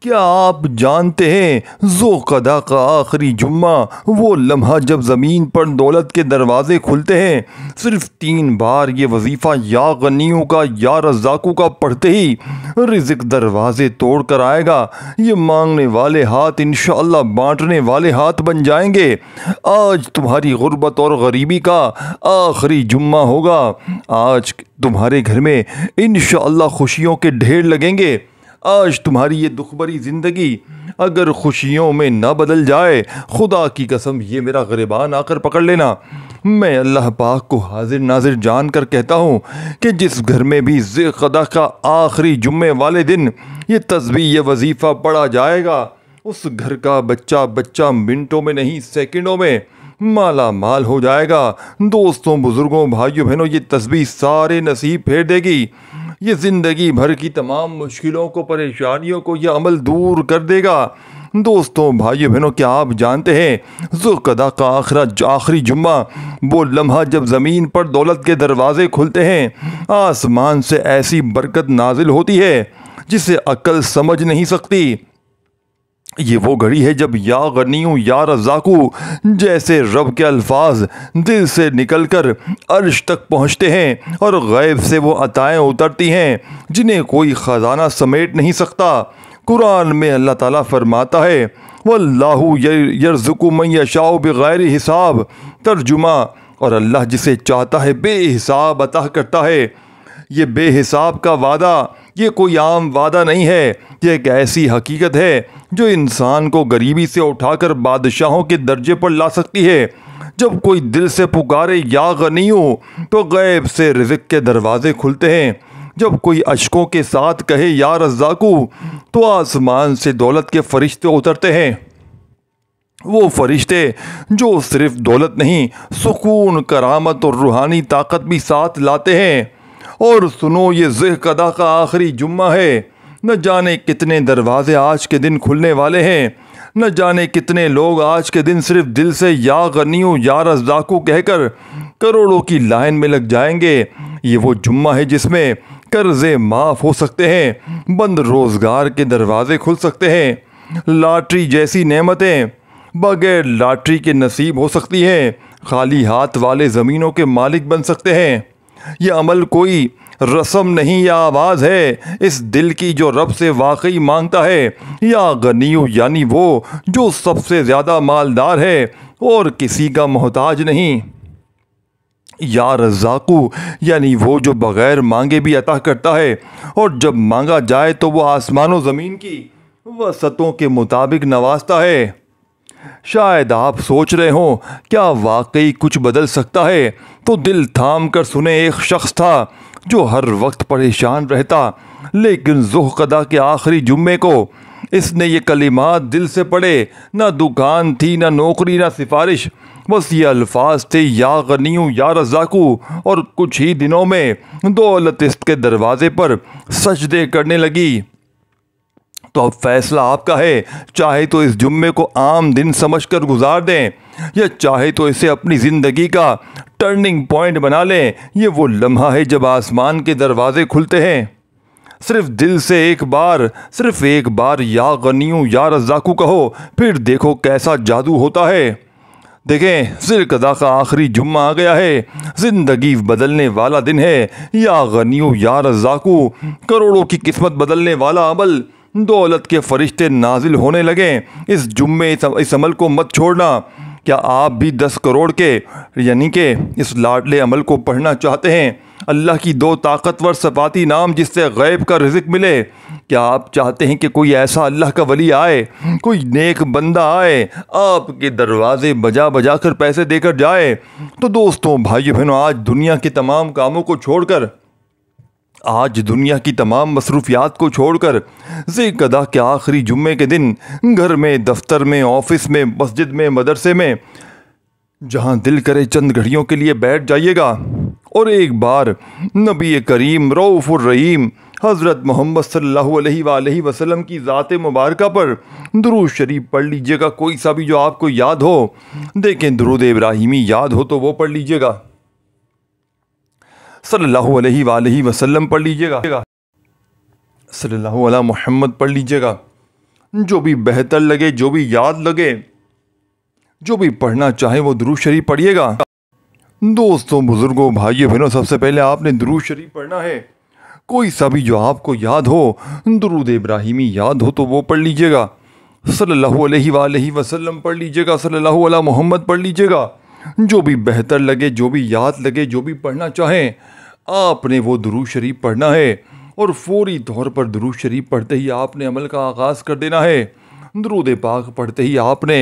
क्या आप जानते हैं ज़ुल्क़अदा का आखिरी जुम्मा वो लम्हा जब ज़मीन पर दौलत के दरवाज़े खुलते हैं। सिर्फ 3 बार ये वजीफ़ा या गनियों का या रज़ाक़ों का पढ़ते ही रिज़्क़ दरवाज़े तोड़ कर आएगा। ये मांगने वाले हाथ इंशाअल्लाह बांटने वाले हाथ बन जाएंगे। आज तुम्हारी गुर्बत और गरीबी का आखिरी जुम्मा होगा। आज तुम्हारे घर में इंशाअल्लाह खुशियों के ढेर लगेंगे। आज तुम्हारी ये दुख भरी ज़िंदगी अगर खुशियों में न बदल जाए, खुदा की कसम ये मेरा ग़िरबान आकर पकड़ लेना। मैं अल्लाह पाक को हाजिर नाजिर जान कर कहता हूँ कि जिस घर में भी ज़ुल्क़अदा का आखिरी जुम्मे वाले दिन ये तस्बीह ये वजीफ़ा पढ़ा जाएगा, उस घर का बच्चा बच्चा मिनटों में नहीं सेकंडों में माला माल हो जाएगा। दोस्तों, बुज़ुर्गों, भाइयों बहनों, ये तस्बीह सारे नसीब फेर देगी। ये ज़िंदगी भर की तमाम मुश्किलों को, परेशानियों को यह अमल दूर कर देगा। दोस्तों, भाइयों बहनों, क्या आप जानते हैं ज़ुल्क़अदा का आखिरी जुम्मा वो लम्हा जब ज़मीन पर दौलत के दरवाज़े खुलते हैं, आसमान से ऐसी बरकत नाजिल होती है जिसे अक्ल समझ नहीं सकती। ये वो घड़ी है जब या गनियों या रज़ाक़ू जैसे रब के अल्फाज दिल से निकलकर अर्श तक पहुँचते हैं और गैब से वो अताएँ उतरती हैं जिन्हें कोई ख़जाना समेट नहीं सकता। कुरान में अल्लाह ताला फरमाता है, वल्लाहु यर्ज़ुक़ु मन यशाउ बिग़ैरि हिसाब। तर्जुमा, और अल्लाह जिसे चाहता है बेहिसाब अता करता है। ये बेहिसाब का वादा ये कोई आम वादा नहीं है, ये एक ऐसी हकीकत है जो इंसान को गरीबी से उठाकर बादशाहों के दर्जे पर ला सकती है। जब कोई दिल से पुकारे या गनियों तो गैब से रिज़्क़ के दरवाज़े खुलते हैं। जब कोई अशकों के साथ कहे या रज़ाक़ू तो आसमान से दौलत के फरिश्ते उतरते हैं। वो फरिश्ते जो सिर्फ दौलत नहीं, सुकून, करामत और रूहानी ताकत भी साथ लाते हैं। और सुनो, ये ज़ुल्क़अदा का आखिरी जुम्मा है। न जाने कितने दरवाज़े आज के दिन खुलने वाले हैं। न जाने कितने लोग आज के दिन सिर्फ दिल से या गनियों या रज़ाक़ू कहकर करोड़ों की लाइन में लग जाएंगे। ये वो जुम्मा है जिसमें कर्ज़े माफ़ हो सकते हैं, बंद रोज़गार के दरवाज़े खुल सकते हैं, लॉटरी जैसी नेमतें बगैर लॉटरी के नसीब हो सकती हैं, खाली हाथ वाले ज़मीनों के मालिक बन सकते हैं। ये अमल कोई रस्म नहीं या आवाज़ है इस दिल की जो रब से वाकई मांगता है। या गनियों यानी वो जो सबसे ज़्यादा मालदार है और किसी का मोहताज नहीं। या रज़ाक़ू यानी वो जो बग़ैर मांगे भी अता करता है और जब मांगा जाए तो वो आसमानों ज़मीन की वसतों के मुताबिक नवाजता है। शायद आप सोच रहे हो क्या वाकई कुछ बदल सकता है? तो दिल थाम कर सुने, एक शख्स था जो हर वक्त परेशान रहता, लेकिन ज़ुल्क़अदा के आखिरी जुम्मे को इसने ये कलिमात दिल से पढ़े। ना दुकान थी, ना नौकरी, ना सिफारिश, बस ये अल्फाज थे या गनियों या रज़ाक़ू। और कुछ ही दिनों में दौलत इसके दरवाज़े पर सजदे करने लगी। तो अब फैसला आपका है, चाहे तो इस जुम्मे को आम दिन समझकर गुजार दें या चाहे तो इसे अपनी ज़िंदगी का टर्निंग पॉइंट बना लें। ये वो लम्हा है जब आसमान के दरवाजे खुलते हैं। सिर्फ दिल से सिर्फ एक बार या गनियों या रज़ाक़ू कहो, फिर देखो कैसा जादू होता है। देखें, ज़ुल्क़अदा का आखिरी जुम्मा आ गया है, ज़िंदगी बदलने वाला दिन है। या गनियों या रज़ाक़ू, करोड़ों की किस्मत बदलने वाला अमल, दौलत के फरिश्ते नाजिल होने लगे। इस जुम्मे इस अमल को मत छोड़ना। क्या आप भी 10 करोड़ के यानी कि इस लाडले अमल को पढ़ना चाहते हैं? अल्लाह की 2 ताकतवर सफ़ाती नाम जिससे गैब का रिज़्क़ मिले। क्या आप चाहते हैं कि कोई ऐसा अल्लाह का वली आए, कोई नेक बंदा आए, आपके दरवाज़े बजा बजा कर पैसे देकर जाए? तो दोस्तों, भाइयों बहनों, आज दुनिया के तमाम कामों को छोड़कर, आज दुनिया की तमाम मसरूफियात को छोड़कर ज़ुल्क़अदा के आखिरी जुम्मे के दिन घर में, दफ्तर में, ऑफिस में, मस्जिद में, मदरसे में, जहाँ दिल करे चंद घड़ियों के लिए बैठ जाइएगा और एक बार नबी करीम रऊफ़ुर रहीम हज़रत मोहम्मद सल्लल्लाहु अलैहि वसल्लम की ज़ात मुबारका पर दुरूद शरीफ पढ़ लीजिएगा। कोई सा भी जो आपको याद हो। देखें, दुरूद इब्राहिमी याद हो तो वो पढ़ लीजिएगा, सल्लल्लाहु अलैहि वसल्लम पढ़ लीजिएगा, सल्लल्लाहु अला मुहम्मद पढ़ लीजिएगा। जो भी बेहतर लगे, जो भी याद लगे, जो भी पढ़ना चाहे वो दुरूद शरीफ पढ़िएगा। दोस्तों, बुजुर्गों, भाइयों बहनों, सबसे पहले आपने दुरूद शरीफ पढ़ना है। कोई सा भी जो आपको याद हो, दुरूद इब्राहिमी याद हो तो वो पढ़ लीजिएगा। सल्लल्लाहु अलैहि वसल्लम पढ़ लीजिएगा, सल्लल्लाहु अला मोहम्मद पढ़ लीजिएगा। जो भी बेहतर लगे, जो भी याद लगे, जो भी पढ़ना चाहें, आपने वो दुरूद शरीफ पढ़ना है। और फौरी तौर पर दुरूद शरीफ पढ़ते ही आपने अमल का आगाज़ कर देना है। दुरूद पाक पढ़ते ही आपने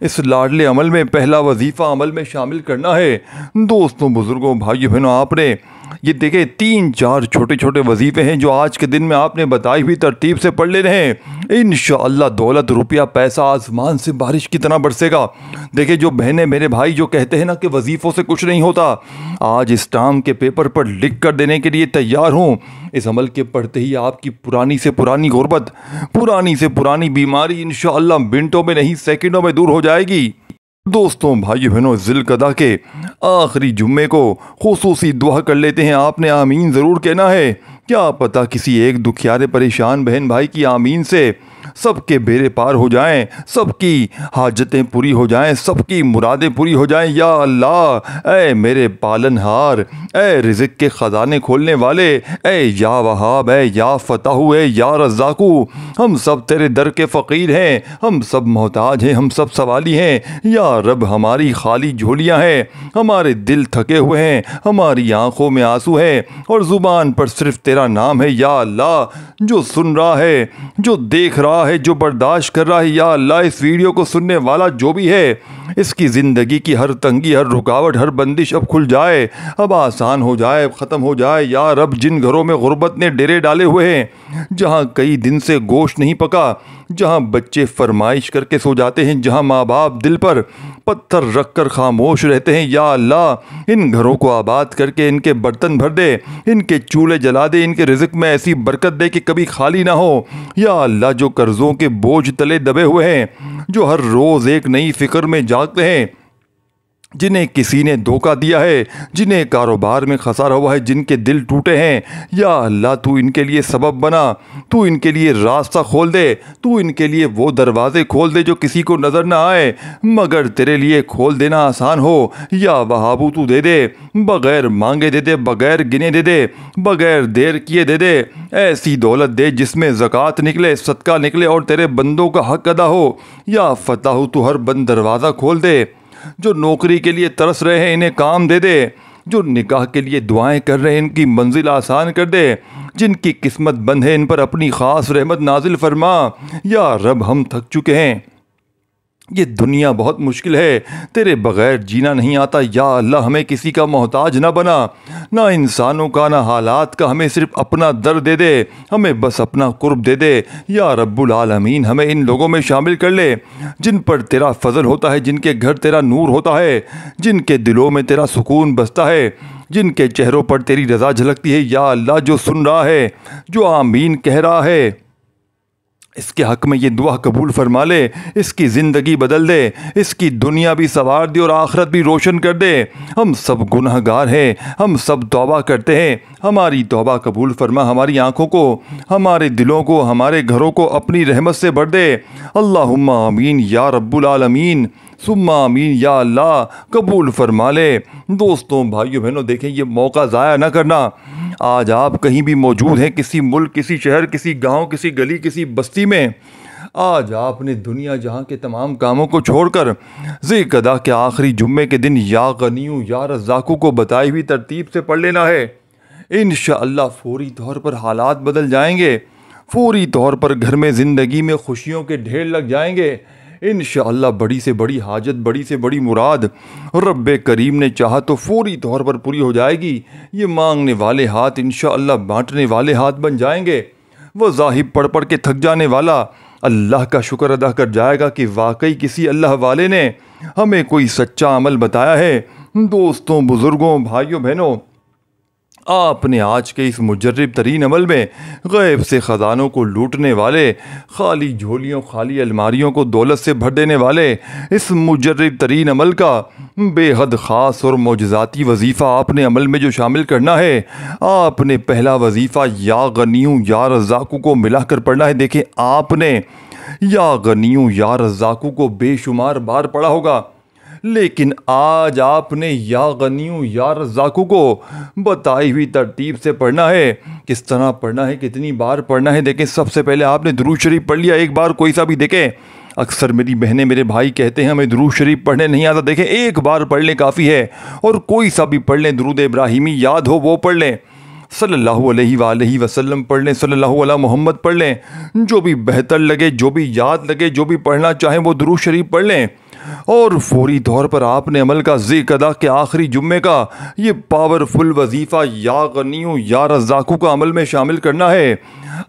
इस लाडले अमल में पहला वजीफ़ा अमल में शामिल करना है। दोस्तों, बुज़ुर्गों, भाइयों बहनों, आपने ये देखे 3-4 छोटे छोटे वजीफ़े हैं जो आज के दिन में आपने बताई हुई तरतीब से पढ़ लेने हैं। इंशाअल्लाह दौलत, रुपया, पैसा आसमान से बारिश की तरह बरसेगा। देखिए, जो बहनें, मेरे भाई जो कहते हैं ना कि वजीफ़ों से कुछ नहीं होता, आज इस टाम के पेपर पर लिख कर देने के लिए तैयार हूँ। इस अमल के पढ़ते ही आपकी पुरानी से पुरानी गुर्बत, पुरानी से पुरानी बीमारी इंशाअल्लाह मिनटों में नहीं सेकंडों में दूर हो जाएगी। दोस्तों, भाइयों बहनों, ज़िलक़दा के आखिरी जुम्मे को खुसूसी दुआ कर लेते हैं। आपने आमीन ज़रूर कहना है। क्या पता किसी एक दुखियारे परेशान बहन भाई की आमीन से सबके बेड़े पार हो जाएं, सबकी हाजतें पूरी हो जाएं, सबकी मुरादें पूरी हो जाएं। या अल्लाह, ऐ मेरे पालनहार, ऐ रिज़्क़ के ख़जाने खोलने वाले, ऐ या वहाब, ऐ या फ़ताहू, ऐ या रज़्ज़ाकू, हम सब तेरे दर के फ़कीर हैं, हम सब मोहताज हैं, हम सब सवाली हैं। या रब, हमारी खाली झोलियाँ हैं, हमारे दिल थके हुए हैं, हमारी आंखों में आंसू हैं और ज़ुबान पर सिर्फ तेरा नाम है। या अल्लाह, जो सुन रहा है, जो देख रहा है, जो बर्दाश्त कर रहा है, या अल्लाह, इस वीडियो को सुनने वाला जो भी है, इसकी ज़िंदगी की हर तंगी, हर रुकावट, हर बंदिश अब खुल जाए, अब आसान हो जाए, ख़त्म हो जाए। या रब, जिन घरों में गुर्बत ने डेरे डाले हुए हैं, जहाँ कई दिन से गोश्त नहीं पका, जहाँ बच्चे फरमाइश करके सो जाते हैं, जहाँ माँ बाप दिल पर पत्थर रख कर खामोश रहते हैं, या अल्लाह, इन घरों को आबाद करके इनके बर्तन भर दे, इनके चूल्हे जला दे, इनके रिज़्क़ में ऐसी बरकत दे कि कभी खाली ना हो। या अल्लाह, जो कर्ज़ों के बोझ तले दबे हुए हैं, जो हर रोज़ एक नई फ़िक्र में जागते हैं, जिन्हें किसी ने धोखा दिया है, जिन्हें कारोबार में खसारा हुआ है, जिनके दिल टूटे हैं, या अल्लाह, तू इनके लिए सबब बना, तू इनके लिए रास्ता खोल दे, तू इनके लिए वो दरवाज़े खोल दे जो किसी को नज़र ना आए मगर तेरे लिए खोल देना आसान हो। या वहाबू, तू दे दे, बग़ैर मांगे दे दे, बग़ैर गिने दे दे, बग़ैर देर किए दे दे। ऐसी दौलत दे जिसमें ज़कात निकले, सदका निकले और तेरे बंदों का हक़ अदा हो। या फ़ताहू, तू हर बंद दरवाज़ा खोल दे। जो नौकरी के लिए तरस रहे हैं, इन्हें काम दे दे। जो निकाह के लिए दुआएं कर रहे हैं, इनकी मंजिल आसान कर दे। जिनकी किस्मत बंद है, इन पर अपनी ख़ास रहमत नाजिल फरमा। या रब, हम थक चुके हैं, ये दुनिया बहुत मुश्किल है, तेरे बग़ैर जीना नहीं आता। या अल्लाह, हमें किसी का मोहताज ना बना, ना इंसानों का, ना हालात का, हमें सिर्फ अपना दर दे दे, हमें बस अपना कुर्ब दे दे। या रब्बुल आलमीन, हमें इन लोगों में शामिल कर ले जिन पर तेरा फजल होता है, जिनके घर तेरा नूर होता है, जिनके दिलों में तेरा सुकून बसता है, जिनके चेहरों पर तेरी रज़ा झलकती है। या अल्लाह, जो सुन रहा है, जो आमीन कह रहा है, इसके हक़ में ये दुआ कबूल फरमा ले, इसकी ज़िंदगी बदल दे, इसकी दुनिया भी संवार दे और आखिरत भी रोशन कर दे। हम सब गुनहगार हैं, हम सब तौबा करते हैं, हमारी तौबा कबूल फरमा, हमारी आँखों को, हमारे दिलों को, हमारे घरों को अपनी रहमत से भर दे। अल्लाहुम्मा आमीन या रब्बुल आलमीन, सुम्मा आमीन। या अल्लाह, कबूल फरमा ले। दोस्तों, भाइयों बहनों, देखें, ये मौका ज़ाया ना करना। आज आप कहीं भी मौजूद हैं, किसी मुल्क, किसी शहर, किसी गांव, किसी गली, किसी बस्ती में, आज आपने दुनिया जहां के तमाम कामों को छोड़कर ज़िलक़दा के आखिरी जुम्मे के दिन या गनियू या रज़्ज़ाकू को बताई हुई तरतीब से पढ़ लेना है। इंशाअल्लाह फौरी तौर पर हालात बदल जाएंगे, फौरी तौर पर घर में ज़िंदगी में खुशियों के ढेर लग जाएंगे। इंशाअल्लाह बड़ी से बड़ी हाजत, बड़ी से बड़ी मुराद रब्बे करीम ने चाहा तो फौरी तौर पर पूरी हो जाएगी। ये मांगने वाले हाथ इंशाअल्लाह बांटने वाले हाथ बन जाएंगे। वह ज़ाहिब पढ़ पढ़ के थक जाने वाला अल्लाह का शुक्र अदा कर जाएगा कि वाकई किसी अल्लाह वाले ने हमें कोई सच्चा अमल बताया है। दोस्तों, बुज़ुर्गों, भाइयों बहनों, आपने आज के इस मुजर्रिब तरीन अमल में गैब से ख़जानों को लूटने वाले, खाली झोलियों, खाली अलमारियों को दौलत से भर देने वाले इस मुजर्रिब तरीन अमल का बेहद ख़ास और मोजज़ाती वजीफ़ा आपने अमल में जो शामिल करना है, आपने पहला वजीफ़ा या गनियू या रज़्ज़ाकू को मिलाकर पढ़ना है। देखें, आपने या गनियों या रज़ाक़ू को बेशुमार बार पढ़ा होगा, लेकिन आज आपने या गनियों या रज़ाक़ू को बताई हुई तरतीब से पढ़ना है। किस तरह पढ़ना है, कितनी बार पढ़ना है। देखें, सबसे पहले आपने दुरूद शरीफ पढ़ लिया एक बार, कोई सा भी। देखें, अक्सर मेरी बहनें मेरे भाई कहते हैं हमें दुरूद शरीफ पढ़ने नहीं आता। देखें, एक बार पढ़ लें काफ़ी है, और कोई सा भी पढ़ लें। दुरूद इब्राहिमी याद हो वो पढ़ लें, सल्लल्लाहु अलैहि वसल्लम पढ़ लें, सल्लल्लाहु अला मोहम्मद पढ़ लें, जो भी बेहतर लगे, जो भी याद लगे, जो भी पढ़ना चाहें वो दुरूद शरीफ पढ़ लें। और फौरी तौर पर आपने अमल का ज़िक्र अदा के आखिरी जुम्मे का ये पावरफुल वजीफ़ा या गनियों या रज़ाक़ू का अमल में शामिल करना है।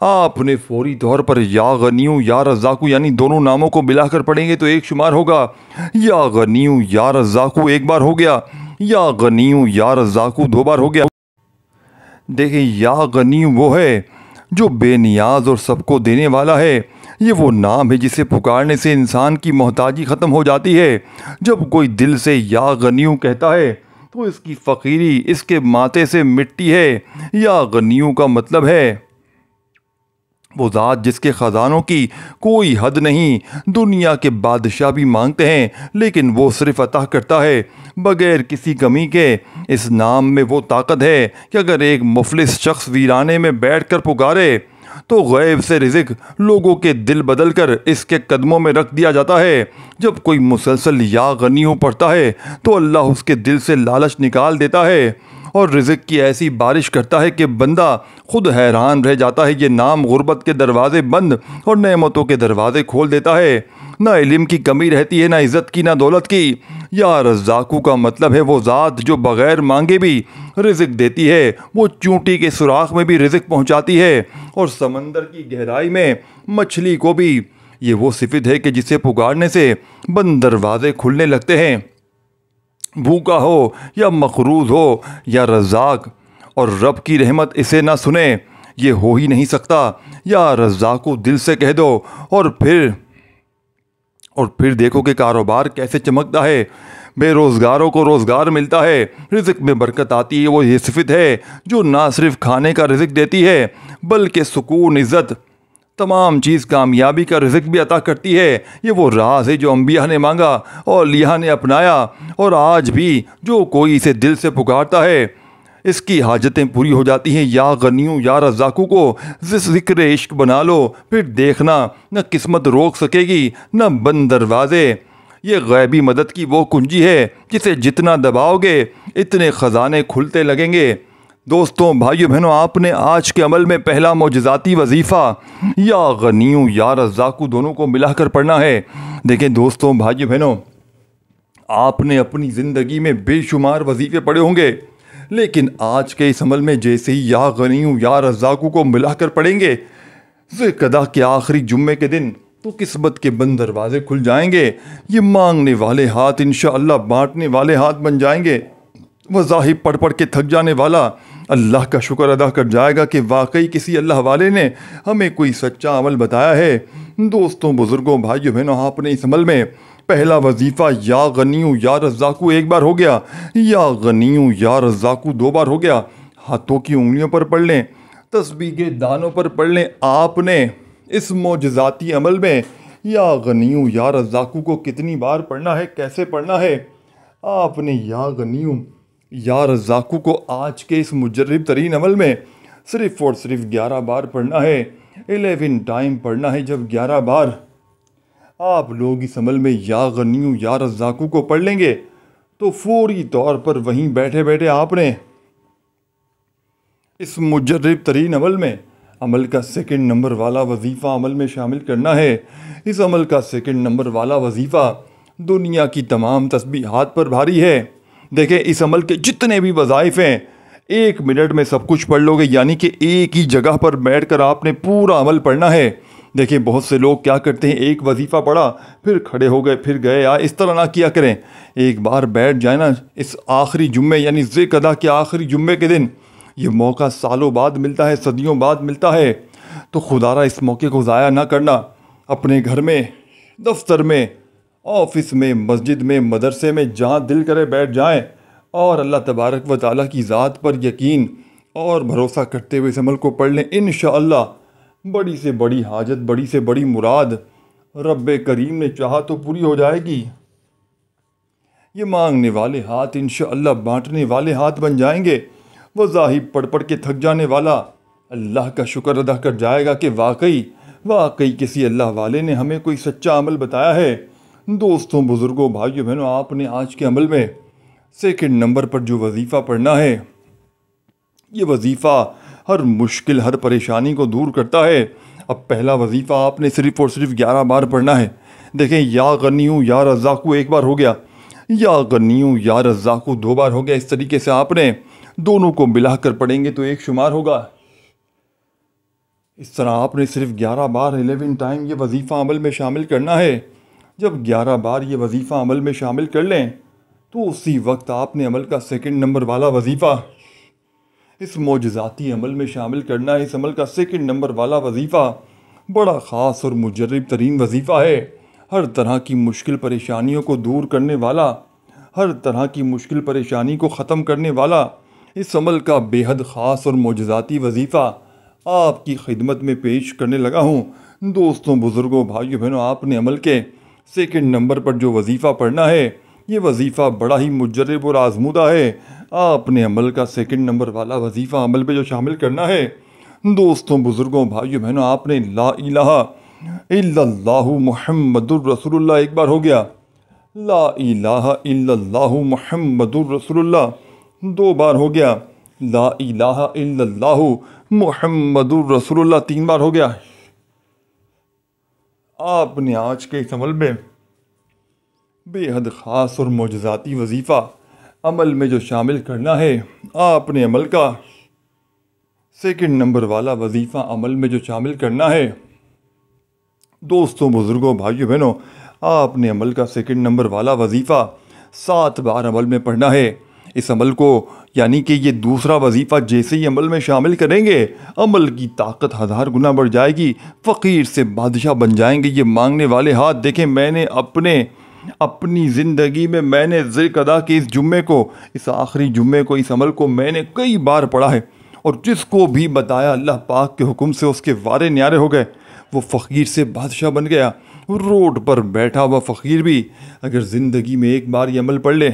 आपने फौरी तौर पर या गनियों या रज़ाक़ू यानी दोनों नामों को मिलाकर पढ़ेंगे तो एक शुमार होगा। या गनियों या रज़ाक़ू एक बार हो गया, या गनियों या रज़ाक़ू दो बार हो गया। देखिए, या गनी वो है जो बेनियाज और सबको देने वाला है। ये वो नाम है जिसे पुकारने से इंसान की मोहताजी ख़त्म हो जाती है। जब कोई दिल से या गनियों कहता है तो इसकी फ़कीरी इसके माथे से मिटती है। या गनियों का मतलब है वो ज़ात जिसके ख़जानों की कोई हद नहीं। दुनिया के बादशाह भी मांगते हैं, लेकिन वो सिर्फ़ अता करता है बग़ैर किसी कमी के। इस नाम में वो ताकत है कि अगर एक मुफलिस शख्स वीराने में बैठ कर पुकारे तो गैब से रिज़्क़ लोगों के दिल बदल कर इसके कदमों में रख दिया जाता है। जब कोई मुसलसल या गनियों पढ़ता है तो अल्लाह उसके दिल से लालच निकाल देता है और रिज़्क़ की ऐसी बारिश करता है कि बंदा खुद हैरान रह जाता है। ये नाम गुर्बत के दरवाज़े बंद और नेमतों के दरवाज़े खोल देता है। ना इल्म की कमी रहती है, ना इज़्ज़त की, ना दौलत की। या रज़ाक़ू का मतलब है वो ज़ात जो बग़ैर मांगे भी रिज़्क़ देती है। वो चूंटी के सुराख में भी रिज़्क़ पहुँचाती है और समंदर की गहराई में मछली को भी। ये वो सिफ़त है कि जिसे पुकारने से बंद दरवाज़े खुलने लगते हैं। भूखा हो या मखरूज हो या रज़ाक़, और रब की रहमत इसे ना सुने, ये हो ही नहीं सकता। या रज़ाक़ू दिल से कह दो और फिर देखो कि कारोबार कैसे चमकता है। बेरोज़गारों को रोज़गार मिलता है, रिज़्क़ में बरकत आती है। वो ये सिफ़त है जो ना सिर्फ खाने का रिज़्क़ देती है बल्कि सुकून, इज़्ज़त, तमाम चीज़, कामयाबी का रिज़्क़ भी अता करती है। ये वो राज है जो अम्बिया ने मांगा और लिया ने अपनाया, और आज भी जो कोई इसे दिल से पुकारता है इसकी हाजतें पूरी हो जाती हैं। या गनियों या रज़ाक़ू को ज़िक्र इश्क बना लो, फिर देखना न किस्मत रोक सकेगी न बंद दरवाज़े। ये गैबी मदद की वो कुंजी है जिसे जितना दबाओगे इतने ख़जाने खुलते लगेंगे। दोस्तों, भाइयों बहनों, आपने आज के अमल में पहला मोजज़ाती वजीफ़ा या गनियों या रज़ाक़ू दोनों को मिलाकर पढ़ना है। देखें दोस्तों, भाइयों बहनों, आपने अपनी ज़िंदगी में बेशुमार वजीफ़े पढ़े होंगे, लेकिन आज के इस अमल में जैसे ही या गनियों या रज़ाक़ू को मिलाकर पढ़ेंगे ज़िक्र के आखिरी जुम्मे के दिन, तो किस्मत के बंद दरवाजे खुल जाएंगे। ये मांगने वाले हाथ इंशाअल्लाह बांटने वाले हाथ बन जाएंगे। वज़ाहिब पढ़ पढ़ के थक जाने वाला अल्लाह का शुक्र अदा कर जाएगा कि वाकई किसी अल्लाह वाले ने हमें कोई सच्चा अमल बताया है। दोस्तों, बुज़ुर्गों, भाइयों बहनों, आपने इस अमल में पहला वजीफ़ा या गनियों या रज़ाक़ू एक बार हो गया, या गनियों या रज़ाक़ू दो बार हो गया। हाथों की उंगलियों पर पढ़ लें, तस्बीह के दानों पर पढ़ लें। आपने इस मोजज़ाती अमल में या गनियों या रज़ाक़ू को कितनी बार पढ़ना है, कैसे पढ़ना है, आपने या गनियों या रज़ाक़ू को आज के इस मुजर्रब तरीन अमल में सिर्फ़ और सिर्फ 11 बार पढ़ना है। 11 टाइम पढ़ना है। जब 11 बार आप लोग इस अमल में या गनियों या रज़ाक़ू को पढ़ लेंगे तो फौरी तौर पर वहीं बैठे बैठे आपने इस मुजर्रब तरीन अमल में अमल का सेकंड नंबर वाला वजीफ़ा अमल में शामिल करना है। इस अमल का सेकंड नंबर वाला वजीफ़ा दुनिया की तमाम तस्बीहात पर भारी है। देखें, इस अमल के जितने भी वज़ाइफ़ हैं 1 मिनट में सब कुछ पढ़ लोगे, यानी कि एक ही जगह पर बैठकर आपने पूरा अमल पढ़ना है। देखिए, बहुत से लोग क्या करते हैं, एक वजीफ़ा पढ़ा फिर खड़े हो गए फिर गए। या इस तरह ना किया करें। एक बार बैठ जाए ना इस आखिरी जुम्मे यानी ज़िक्र अदा के आखिरी जुम्मे के दिन, ये मौका सालों बाद मिलता है, सदियों बाद मिलता है, तो खुदारा इस मौके को ज़ाया ना करना। अपने घर में, दफ्तर में, ऑफिस में, मस्जिद में, मदरसे में, जहाँ दिल करे बैठ जाएं और अल्लाह तबारक व तआला की ज़ात पर यकीन और भरोसा करते हुए इस अमल को पढ़ लें। इंशाअल्लाह बड़ी से बड़ी हाजत, बड़ी से बड़ी मुराद रब्बे करीम ने चाहा तो पूरी हो जाएगी। ये मांगने वाले हाथ इंशाअल्लाह बांटने वाले हाथ बन जाएंगे। वज़ाहिब पढ़ पढ़ के थक जाने वाला अल्लाह का शुक्र अदा कर जाएगा कि वाकई वाकई किसी अल्लाह वाले ने हमें कोई सच्चा अमल बताया है। दोस्तों, बुज़ुर्गों, भाइयों बहनों, आपने आज के अमल में सेकंड नंबर पर जो वजीफ़ा पढ़ना है, ये वजीफ़ा हर मुश्किल हर परेशानी को दूर करता है। अब पहला वजीफ़ा आपने सिर्फ़ और सिर्फ 11 बार पढ़ना है। देखें, या गनियू या रज़ाकू एक बार हो गया, या गनियू या रज़ाकू 2 बार हो गया। इस तरीके से आपने दोनों को मिलाकर पढ़ेंगे तो एक शुमार होगा। इस तरह आपने सिर्फ 11 बार 11 टाइम ये वजीफ़ा अमल में शामिल करना है। जब 11 बार ये वजीफ़ा अमल में शामिल कर लें तो उसी वक्त आपने अमल का सेकंड नंबर वाला वजीफ़ा इस मोजज़ाती अमल में शामिल करना है। इस अमल का सेकंड नंबर वाला वजीफ़ा बड़ा ख़ास और मुजर्रब तरीन वजीफ़ा है। हर तरह की मुश्किल परेशानियों को दूर करने वाला, हर तरह की मुश्किल परेशानी को ख़त्म करने वाला इस अमल का बेहद ख़ास और मोजज़ाती वजीफ़ा आपकी खिदमत में पेश करने लगा हूँ। दोस्तों, बुज़ुर्गों, भाइयों बहनों, आपने अमल के सेकंड नंबर पर जो वजीफ़ा पढ़ना है, ये वजीफ़ा बड़ा ही मुजर्रब और आज़मूदा है। आपने अमल का सेकंड नंबर वाला वजीफ़ा अमल में जो शामिल करना है, दोस्तों, बुज़ुर्गों, भाइयों बहनों, आपने ला इलाहा इल्लल्लाहु मुहम्मदुर रसूलुल्लाह एक बार हो गया, ला इलाहा इल्लल्लाहु मुहम्मदुर रसूलुल्लाह 2 बार हो गया, ला इलाहा इल्लल्लाहु मुहम्मदुर रसूलुल्लाह 3 बार हो गया। आपने आज के इस अमल में बेहद ख़ास और मोजज़ाती वजीफ़ा अमल में जो शामिल करना है, आपने अमल का सेकंड नंबर वाला वजीफ़ा अमल में जो शामिल करना है, दोस्तों, बुज़ुर्गों, भाइयों बहनों, आपने अमल का सेकंड नंबर वाला वजीफ़ा 7 बार अमल में पढ़ना है। इस अमल को यानी कि ये दूसरा वजीफ़ा जैसे ही अमल में शामिल करेंगे, अमल की ताकत 1000 गुना बढ़ जाएगी। फ़कीर से बादशाह बन जाएंगे। ये मांगने वाले हाथ देखें, मैंने अपनी ज़िंदगी में मैंने ज़िक्र अदा कि इस जुम्मे को, इस आखिरी जुम्मे को, इस अमल को मैंने कई बार पढ़ा है और जिसको भी बताया अल्लाह पाक के हुक्म से उसके वारे न्यारे हो गए। वो फ़कीर से बादशाह बन गया। रोड पर बैठा हुआ फ़कीर भी अगर ज़िंदगी में एक बार ये अमल पढ़ ले,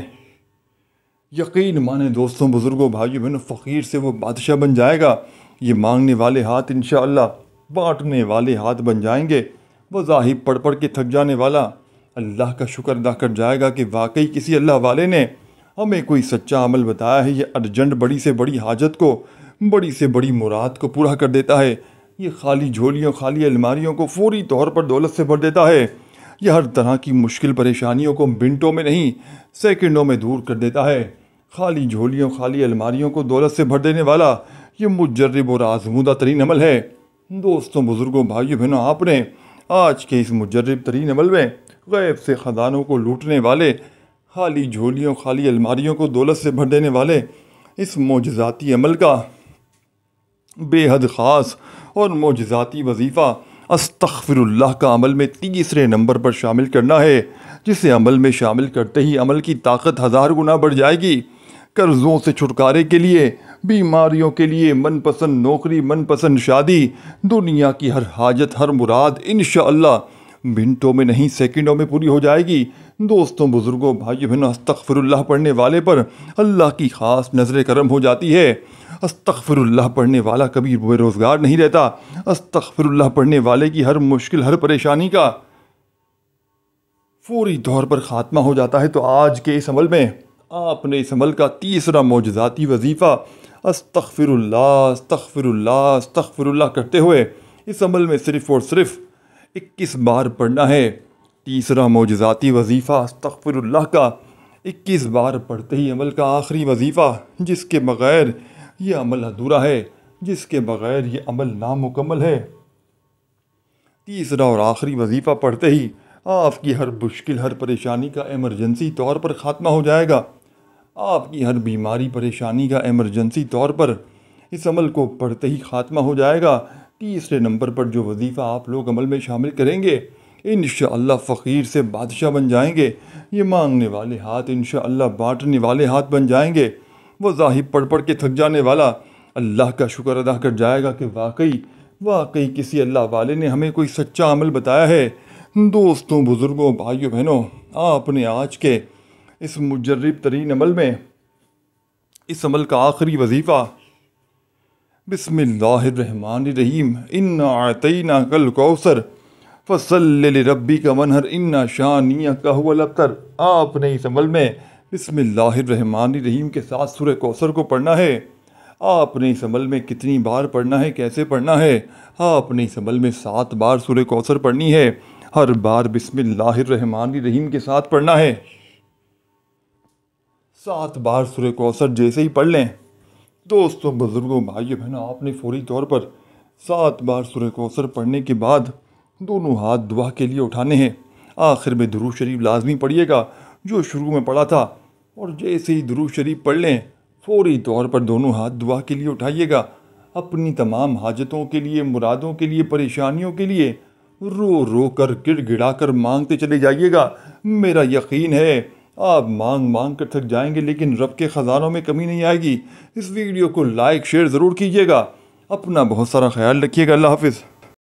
यकीन माने दोस्तों, बुज़ुर्गों, भाइयों बहनों, फ़कीर से वो बादशाह बन जाएगा। ये मांगने वाले हाथ इंशाअल्लाह बांटने वाले हाथ बन जाएंगे। वज़ाहिब पढ़ पढ़ के थक जाने वाला अल्लाह का शुक्र अदा कर जाएगा कि वाकई किसी अल्लाह वाले ने हमें कोई सच्चा अमल बताया है। ये अर्जेंट बड़ी से बड़ी हाजत को, बड़ी से बड़ी मुराद को पूरा कर देता है। ये खाली झोलियों, खाली अलमारियों को फौरी तौर पर दौलत से भर देता है। ये हर तरह की मुश्किल परेशानियों को मिनटों में नहीं, सेकंडों में दूर कर देता है। खाली झोलियों, खाली अलमारियों को दौलत से भर देने वाला ये मुजर्रब और आज़मूदा तरीन अमल है। दोस्तों, बुज़ुर्गों, भाइयों बहनों, आपने आज के इस मुजर्रब तरीन अमल में गैब से ख़जानों को लूटने वाले, खाली झोलियों, खाली अलमारियों को दौलत से भर देने वाले इस मोजज़ाती अमल का बेहद ख़ास और मोजज़ाती वजीफ़ा अस्तग़फ़िरुल्लाह का अमल में तीसरे नंबर पर शामिल करना है, जिसे अमल में शामिल करते ही अमल की ताकत 1000 गुना बढ़ जाएगी। कर्ज़ों से छुटकारे के लिए, बीमारियों के लिए, मनपसंद नौकरी, मनपसंद शादी, दुनिया की हर हाजत, हर मुराद इंशाअल्लाह मिनटों में नहीं सेकंडों में पूरी हो जाएगी। दोस्तों, बुज़ुर्गों, भाइयों बहनों, अस्तग़फ़िरुल्लाह पढ़ने वाले पर अल्लाह की ख़ास नज़र करम हो जाती है। अस्तग़फ़िरुल्लाह पढ़ने वाला कभी बेरोज़गार नहीं रहता। अस्तग़फ़िरुल्लाह पढ़ने वाले की हर मुश्किल, हर परेशानी का फौरी तौर पर ख़ात्मा हो जाता है। तो आज के इस अमल में आपने इस अमल का तीसरा मोजज़ाती वजीफ़ा अस्तग़फ़िरुल्लाह अस्तग़फ़िरुल्लाह अस्तग़फ़िरुल्लाह करते हुए इस अमल में सिर्फ़ और सिर्फ 21 बार पढ़ना है। तीसरा मोजज़ाती वजीफ़ा अस्तग़फ़िरुल्लाह का 21 बार पढ़ते ही अमल का आखिरी वजीफ़ा, जिसके बग़ैर ये अमल अधूरा है, जिसके बग़ैर ये अमल नामुकम्मल है। तीसरा और आखिरी वजीफ़ा पढ़ते ही आपकी हर मुश्किल, हर परेशानी का एमरजेंसी तौर पर ख़ात्मा हो जाएगा। आपकी हर बीमारी, परेशानी का एमरजेंसी तौर पर इस अमल को पढ़ते ही ख़ात्मा हो जाएगा। तीसरे नंबर पर जो वजीफ़ा आप लोग अमल में शामिल करेंगे, इंशाअल्लाह फ़कीर से बादशाह बन जाएंगे। ये मांगने वाले हाथ इंशाअल्लाह बांटने वाले हाथ बन जाएंगे। वज़ाहिब पढ़ पढ़ के थक जाने वाला अल्लाह का शुक्र अदा कर जाएगा कि वाकई वाकई किसी अल्लाह वाले ने हमें कोई सच्चा अमल बताया है। दोस्तों, बुज़ुर्गों, भाइयों बहनों, आपने आज के इस मुजर्रिब तरीन अमल में इस अमल का आखिरी वजीफ़ा बिस्मिल्लाहिर्रहमानिर्रहीम इन्ना अतैना कल कौसर फसल्लि लिरब्बिका वन्हर इन्ना शानियका हुवल अब्तर। आपने इस अमल में बिस्मिल्लाहिर्रहमानिर्रहीम के साथ सूरह कौसर को पढ़ना है। आपने इस अमल में कितनी बार पढ़ना है, कैसे पढ़ना है? आपने इस अमल में 7 बार सूरह कौसर पढ़नी है। हर बार बिस्मिल्लाहिर्रहमानिर्रहीम के साथ पढ़ना है। 7 बार सूरह कौसर जैसे ही पढ़ लें, दोस्तों, बुज़ुर्गों, भाइयों बहनों, आपने फौरी तौर पर 7 बार सूरह कौसर पढ़ने के बाद दोनों हाथ दुआ के लिए उठाने हैं। आखिर में दुरूद शरीफ लाजमी पढ़िएगा जो शुरू में पढ़ा था, और जैसे ही दुरूद शरीफ पढ़ लें फौरी तौर पर दोनों हाथ दुआ के लिए उठाइएगा। अपनी तमाम हाजतों के लिए, मुरादों के लिए, परेशानियों के लिए रो रो कर, गिड़गिड़ा कर मांगते चले जाइएगा। मेरा यकीन है आप मांग मांग कर थक जाएंगे, लेकिन रब के ख़जानों में कमी नहीं आएगी। इस वीडियो को लाइक शेयर ज़रूर कीजिएगा। अपना बहुत सारा ख्याल रखिएगा। अल्लाह हाफिज़।